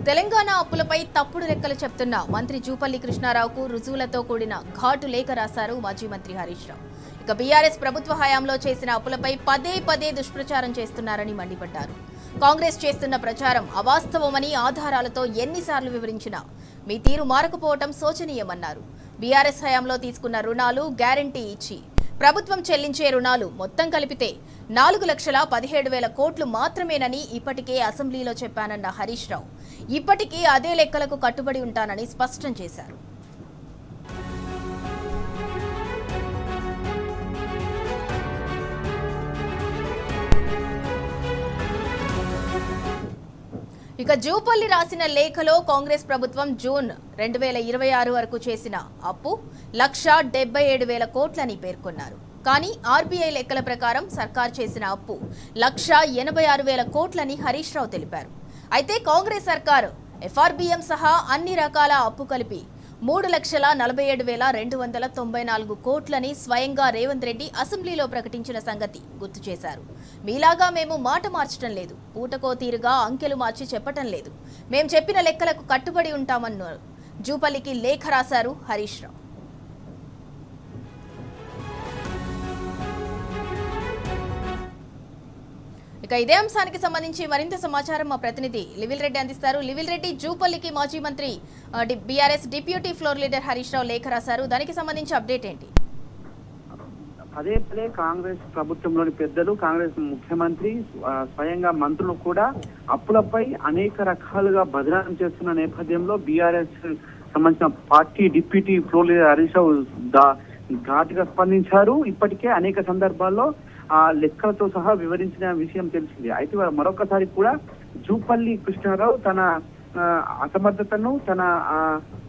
తెలంగాణ అప్పులపై తప్పుడు లెక్కలు చెప్తున్న మంత్రి జూపల్లి కృష్ణారావుకు రుజువులతో కూడిన ఘాటు లేఖ రాశారు మాజీ మంత్రి హరీష్ రావు. ఇక బీఆర్ఎస్ ప్రభుత్వ హయాంలో చేసిన అప్పులపై పదే పదే దుష్ప్రచారం చేస్తున్నారని మండిపడ్డారు. కాంగ్రెస్ చేస్తున్న ప్రచారం అవాస్తవమని ఆధారాలతో ఎన్నిసార్లు వివరించినా మీ తీరు మారకపోవడం శోచనీయమన్నారు. బీఆర్ఎస్ హయాంలో తీసుకున్న రుణాలు గ్యారంటీ ఇచ్చి ప్రభుత్వం చెల్లించే రుణాలు మొత్తం కలిపితే 4,17,000 కోట్లు మాత్రమేనని ఇప్పటికే అసెంబ్లీలో చెప్పానన్న హరీష్ రావు ఇప్పటికీ అదే లెక్కలకు కట్టుబడి ఉంటానని స్పష్టం చేశారు. ఇక జూపల్లి రాసిన లేఖలో కాంగ్రెస్ ప్రభుత్వం జూన్ 2026 వరకు చేసిన అప్పు 1,77,000 కోట్లని పేర్కొన్నారు. కానీ ఆర్బీఐ లెక్కల ప్రకారం సర్కార్ చేసిన అప్పు 1,86,000 కోట్లని హరీష్ రావు తెలిపారు. అయితే కాంగ్రెస్ సర్కారు ఎఫ్ఆర్బీఎం సహా అన్ని రకాల అప్పు కలిపి 3,47,294 కోట్లని స్వయంగా రేవంత్ రెడ్డి అసెంబ్లీలో ప్రకటించిన సంగతి గుర్తు చేశారు. మీలాగా మేము మాట మార్చడం లేదు, పూటకో తీరుగా అంకెలు మార్చి చెప్పటం లేదు, మేం చెప్పిన లెక్కలకు కట్టుబడి ఉంటామన్నారు. జూపల్లికి లేఖ రాశారు హరీష్ రావు. ఇక ఇదే అంశానికి సంబంధించి మరింత సమాచారం మా ప్రతినిధి లివిల్ రెడ్డి అందిస్తారు. లివిల్ రెడ్డి, జూపల్లికి మాజీ మంత్రి BRS deputy floor leader Harish Rao లేఖ రాశారు. దానికి సంబంధించి అప్డేట్ ఏంటి? పదే పదే కాంగ్రెస్ ప్రభుత్వంలోని పెద్దలు, కాంగ్రెస్ ముఖ్యమంత్రి, స్వయంగా మంత్రులు కూడా అప్పులపై అనేక రకాలుగా బదనాం చేస్తున్న నేపథ్యంలో బీఆర్ఎస్ సంబంధించిన party deputy floor leader Harish Rao ఘాటుగా స్పందించారు. ఇప్పటికే అనేక సందర్భాల్లో ఆ లెక్కలతో సహా వివరించిన విషయం తెలిసింది. అయితే మరొకసారి కూడా జూపల్లి కృష్ణారావు తన అసమర్థతను, తన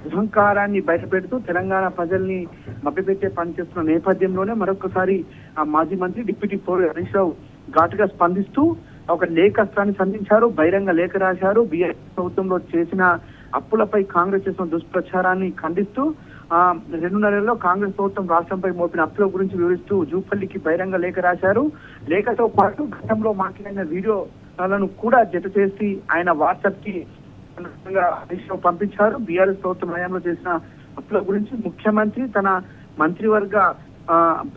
అహంకారాన్ని బయటపెడుతూ తెలంగాణ ప్రజల్ని మభ్యపెట్టే పనిచేస్తున్న నేపథ్యంలోనే మరొకసారి మాజీ మంత్రి డిప్యూటీ ఫ్లోర్ హరీష్ రావు ఘాటుగా స్పందిస్తూ ఒక లేఖాన్ని సంధించారు, బహిరంగ లేఖ రాశారు. బీఆర్ఎస్ ప్రభుత్వంలో చేసిన అప్పులపై కాంగ్రెస్ చేసిన దుష్ప్రచారాన్ని ఖండిస్తూ 2 నెలల్లో కాంగ్రెస్ ప్రభుత్వం రాష్ట్రంపై మోపిన అప్పుల గురించి వివరిస్తూ జూపల్లికి బహిరంగ లేఖ రాశారు. లేఖతో పాటు గతంలో మాట్లాడిన వీడియోలను కూడా జత చేసి ఆయన వాట్సాప్ కి హరీష్ రావు పంపించారు. బీఆర్ఎస్ ప్రభుత్వం హయాంలో చేసిన అప్పుల గురించి ముఖ్యమంత్రి తన మంత్రివర్గ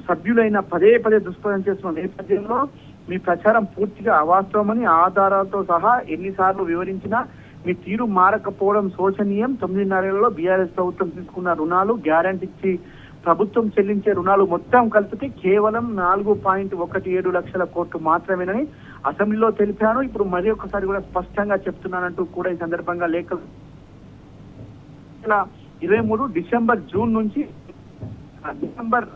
సభ్యులైన పదే పదే దుష్ప్రచారం చేస్తున్న నేపథ్యంలో మీ ప్రచారం పూర్తిగా అవాస్తవమని ఆధారాలతో సహా ఎన్నిసార్లు వివరించినా మీ తీరు మారకపోవడం శోచనీయం. 9.5 ఏళ్లలో బీఆర్ఎస్ ప్రభుత్వం తీసుకున్న రుణాలు గ్యారంటీ ఇచ్చి ప్రభుత్వం చెల్లించే రుణాలు మొత్తం కలిపితే కేవలం 4.17 లక్షల కోట్లు మాత్రమేనని అసెంబ్లీలో తెలిపాను. ఇప్పుడు మరి ఒకసారి కూడా స్పష్టంగా చెప్తున్నానంటూ కూడా ఈ సందర్భంగా లేఖలు 2023 జూన్ నుంచి డిసెంబర్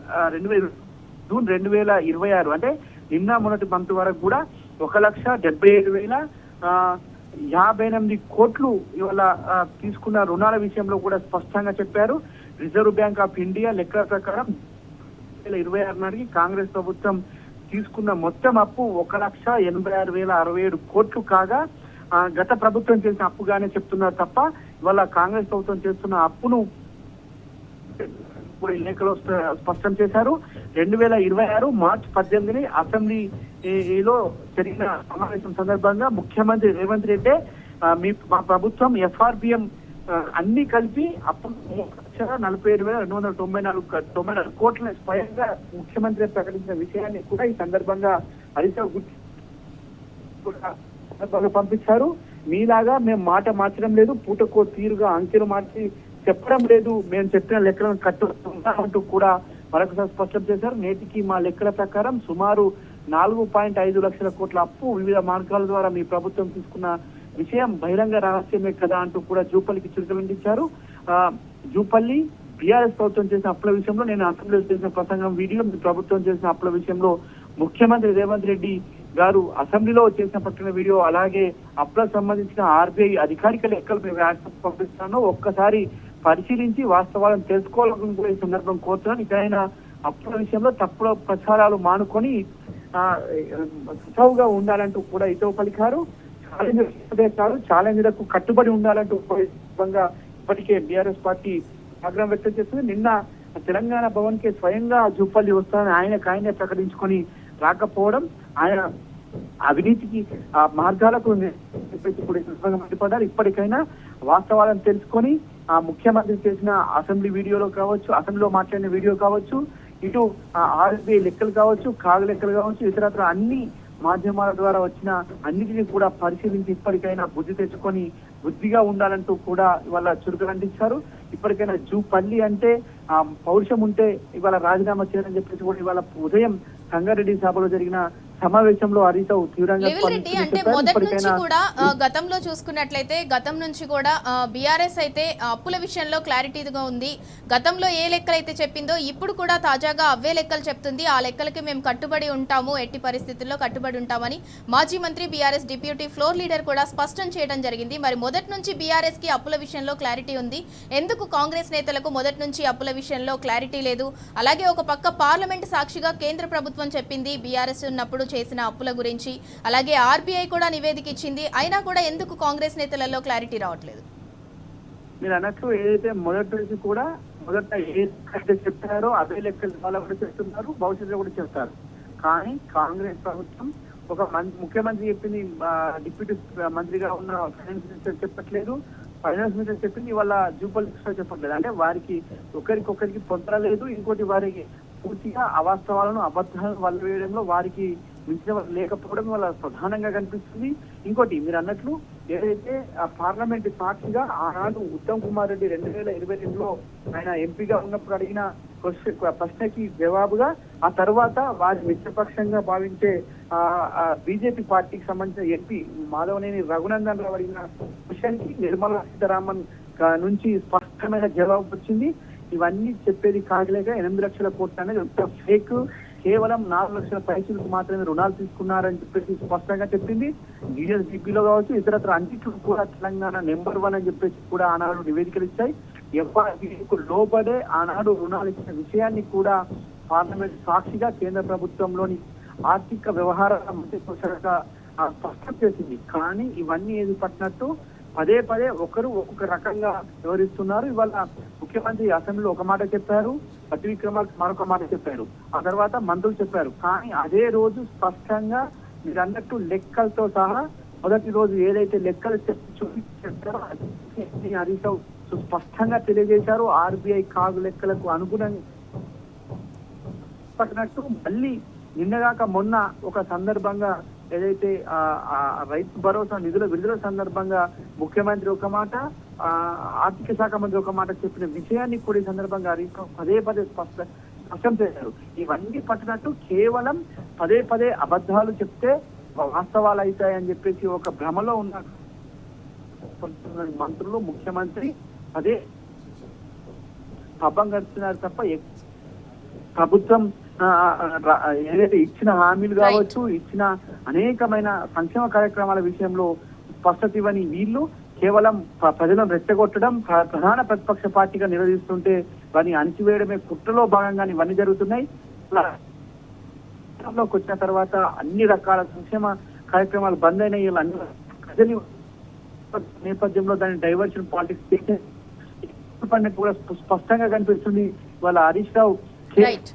2026 అంటే నిన్న మొన్నటి మంత్ వరకు కూడా 1,77,058 కోట్లు ఇవాళ తీసుకున్న రుణాల విషయంలో కూడా స్పష్టంగా చెప్పారు. రిజర్వ్ బ్యాంక్ ఆఫ్ ఇండియా లెక్కల ప్రకారం 2026 నాటికి కాంగ్రెస్ ప్రభుత్వం తీసుకున్న మొత్తం అప్పు 1,86,067 కోట్లు కాగా గత ప్రభుత్వం చేసిన అప్పుగానే చెప్తున్నారు తప్ప ఇవాళ కాంగ్రెస్ ప్రభుత్వం చేస్తున్న అప్పును ఈ లేఖలో స్పష్టం చేశారు. 2026 మార్చి 18 అసెంబ్లీలో జరిగిన సమావేశం సందర్భంగా ముఖ్యమంత్రి రేవంత్ రెడ్డి మా ప్రభుత్వం ఎఫ్ఆర్బిఎం అన్ని కలిపి అప్పుడు 47,294 కోట్ల స్వయంగా ముఖ్యమంత్రి ప్రకటించిన విషయాన్ని కూడా ఈ సందర్భంగా హరీష్ రావు పంపించారు. మీలాగా మేము మాట మార్చడం లేదు, పూటకో తీరుగా అంకెలు మార్చి చెప్పడం లేదు, మేము చెప్పిన లెక్కలను కట్టుకుంటామంటూ కూడా మరొకసారి స్పష్టం చేశారు. నేటికి మా లెక్కల ప్రకారం సుమారు 4.5 లక్షల కోట్ల అప్పు వివిధ మార్గాల ద్వారా మీ ప్రభుత్వం తీసుకున్న విషయం బహిరంగ రహస్యమే కదా అంటూ కూడా జూపల్లికి చురుకలందించారు. జూపల్లి బీఆర్ఎస్ ప్రభుత్వం చేసిన అప్పుల విషయంలో నేను అసెంబ్లీలో చేసిన ప్రసంగం వీడియో, మీ ప్రభుత్వం చేసిన అప్పుల విషయంలో ముఖ్యమంత్రి రేవంత్ రెడ్డి గారు అసెంబ్లీలో చేసిన పట్టిన వీడియో, అలాగే అప్పులకు సంబంధించిన ఆర్బీఐ అధికారిక లెక్కలు వాట్సాప్ పంపిస్తున్నాను, ఒక్కసారి పరిశీలించి వాస్తవాలను తెలుసుకోవాలని కూడా ఈ సందర్భం కోరుతున్నాను. ఇకైనా అప్పుల విషయంలో తప్పుడు ప్రచారాలు మానుకొని సజావుగా ఉండాలంటూ కూడా ఇతో పలికారు. ఛాలెంజ్లకు కట్టుబడి ఉండాలంటూ ఇప్పటికే బీఆర్ఎస్ పార్టీ ఆగ్రహం వ్యక్తం చేస్తుంది. నిన్న తెలంగాణ భవన్ కి స్వయంగా జూపల్లి వస్తానని ఆయనే ప్రకటించుకొని రాకపోవడం, ఆయన అవినీతికి ఆ మార్గాలకు చెప్పేసి కూడా మండిపడ్డారు. ఇప్పటికైనా వాస్తవాలను తెలుసుకొని ఆ ముఖ్యమంత్రి చేసిన అసెంబ్లీ వీడియోలో కావచ్చు, అసెంబ్లీలో మాట్లాడిన వీడియో కావచ్చు, ఇటు ఆర్బీఐ లెక్కలు కావచ్చు, కాగు లెక్కలు కావచ్చు, ఇతరత్ర అన్ని మాధ్యమాల ద్వారా వచ్చిన అన్నిటినీ కూడా పరిశీలించి ఇప్పటికైనా బుద్ధి తెచ్చుకొని బుద్ధిగా ఉండాలంటూ కూడా ఇవాళ చురుకులంటించారు. ఇప్పటికైనా జూపల్లి అంటే పౌరుషం ఉంటే ఇవాళ రాజీనామా చేయాలని చెప్పేసి కూడా ఇవాళ ఉదయం సంగారెడ్డి సభలో జరిగిన సమావేశంలో హరీష్ రావు తీవ్రంగా రెడ్డి అంటే మొదటి నుంచి కూడా గతంలో చూసుకున్నట్లయితే గతం నుంచి కూడా బీఆర్ఎస్ అయితే అప్పుల విషయంలో క్లారిటీగా ఉంది. గతంలో ఏ లెక్కలు అయితే చెప్పిందో ఇప్పుడు కూడా తాజాగా అవే లెక్కలు చెప్తుంది. ఆ లెక్కలకి మేము కట్టుబడి ఉంటాము, ఎట్టి పరిస్థితుల్లో కట్టుబడి ఉంటామని మాజీ మంత్రి బీఆర్ఎస్ డిప్యూటీ ఫ్లోర్ లీడర్ కూడా స్పష్టం చేయడం జరిగింది. మరి మొదటి నుంచి బీఆర్ఎస్ కి అప్పుల విషయంలో క్లారిటీ ఉంది, ఎందుకు కాంగ్రెస్ నేతలకు మొదటి నుంచి అప్పుల విషయంలో క్లారిటీ లేదు? అలాగే ఒక పక్క పార్లమెంట్ సాక్షిగా కేంద్ర ప్రభుత్వం చెప్పింది బీఆర్ఎస్ ఉన్నప్పుడు చేసిన అప్పుల గురించి, అలాగే ఆర్బీఐ కూడా నివేదిక ఇచ్చింది, అయినా కూడా ఎందుకు కాంగ్రెస్ నేతలలో క్లారిటీ రావట్లేదు? మీరు అన్నట్లు ఏదైతే మొదటి నుంచి కూడా మొదట ఏదైతే చెప్తారో అదే లెక్కలు వాళ్ళు కూడా చెప్తున్నారు, భవిష్యత్తులో కూడా చెప్తారు. కానీ కాంగ్రెస్ ప్రభుత్వం ఒక ముఖ్యమంత్రి చెప్పింది డిప్యూటీ మంత్రిగా ఉన్న ఫైనాన్స్ మినిస్టర్ చెప్పట్లేదు, ఫైనాన్స్ మినిస్టర్ చెప్పింది వాళ్ళ జూపల్లి కృష్ణ చెప్పట్లేదు. అంటే వారికి ఒకరికొకరికి పొందలేదు. ఇంకోటి వారికి పూర్తిగా అవాస్తవాలను అబద్ధాలను వల్ల వేయడంలో వారికి మించిన లేకపోవడం వల్ల ప్రధానంగా కనిపిస్తుంది. ఇంకోటి మీరు అన్నట్లు ఏదైతే ఆ పార్లమెంట్ సాక్షిగా ఆనాడు ఉత్తమ్ కుమార్ రెడ్డి 2022లో ఆయన ఎంపీగా ఉన్నప్పుడు అడిగిన ప్రశ్నకి జవాబుగా ఆ తర్వాత వారి మిత్రపక్షంగా భావించే బీజేపీ పార్టీకి సంబంధించిన ఎంపీ మాధవనేని రఘునందన్ రావు అడిగిన క్వశ్చన్కి నిర్మలా సీతారామన్ నుంచి స్పష్టమైన జవాబు వచ్చింది. ఇవన్నీ చెప్పేది కాగలేక 8 లక్షల కోట్లు అనేది ఒక ఫేక్, కేవలం 4 లక్షల పైసలకు మాత్రమే రుణాలు తీసుకున్నారని చెప్పేసి స్పష్టంగా చెప్పింది. జీఎస్డీపీలో కావచ్చు, ఇతరత్ర అన్నింటిలో కూడా తెలంగాణ నెంబర్ 1 అని చెప్పేసి కూడా ఆనాడు నివేదికలు ఇచ్చాయి. ఎఫ్ఆర్బీఐకు లోబడే ఆనాడు రుణాలు ఇచ్చిన విషయాన్ని కూడా పార్లమెంట్ సాక్షిగా కేంద్ర ప్రభుత్వంలోని ఆర్థిక వ్యవహారాల మంత్రిత్వ శాఖ స్పష్టం చేసింది. కానీ ఇవన్నీ ఏది పట్టినట్టు పదే పదే ఒకరు ఒక్కొక్క రకంగా వివరిస్తున్నారు. ఇవాళ ముఖ్యమంత్రి అసెంబ్లీలో ఒక మాట చెప్పారు, పట్టి విక్రమార్క మరొక మాట చెప్పారు, ఆ తర్వాత మంత్రులు చెప్పారు. కానీ అదే రోజు స్పష్టంగా మీరు అన్నట్టు లెక్కలతో సహా మొదటి రోజు ఏదైతే లెక్కలు చూపించారో హరీష్ రావు స్పష్టంగా తెలియజేశారు. ఆర్బీఐ కాగు లెక్కలకు అనుగుణంగా పట్టినట్టు మళ్ళీ నిన్నగాక మొన్న ఒక సందర్భంగా ఏదైతే రైతు భరోసా నిధుల విడుదల సందర్భంగా ముఖ్యమంత్రి ఒక మాట, ఆర్థిక శాఖ మంత్రి ఒక మాట చెప్పిన విషయాన్ని కూడా ఈ సందర్భంగా పదే పదే స్పష్టం చేశారు. ఇవన్నీ పట్టినట్టు కేవలం పదే పదే అబద్ధాలు చెప్తే వాస్తవాలు అవుతాయని చెప్పేసి ఒక భ్రమలో ఉన్న మంత్రులు, ముఖ్యమంత్రి అదే పబ్బం గడుస్తున్నారు తప్ప ప్రభుత్వం ఏదైతే ఇచ్చిన హామీలు కావచ్చు, ఇచ్చిన అనేకమైన సంక్షేమ కార్యక్రమాల విషయంలో స్పష్టత ఇవ్వని వీళ్ళు కేవలం ప్రజలను రెచ్చగొట్టడం, ప్రధాన ప్రతిపక్ష పార్టీగా నిలదీస్తుంటే వారిని అణిచివేయడమే కుట్రలో భాగంగా ఇవన్నీ జరుగుతున్నాయి. వచ్చిన తర్వాత అన్ని రకాల సంక్షేమ కార్యక్రమాలు బంద్ అయినాయి. అన్ని ప్రజలు నేపథ్యంలో దాన్ని డైవర్షన్ పాలిటిక్స్ చేసే కూడా స్పష్టంగా కనిపిస్తుంది. వాళ్ళ హరీష్ రావు రైట్.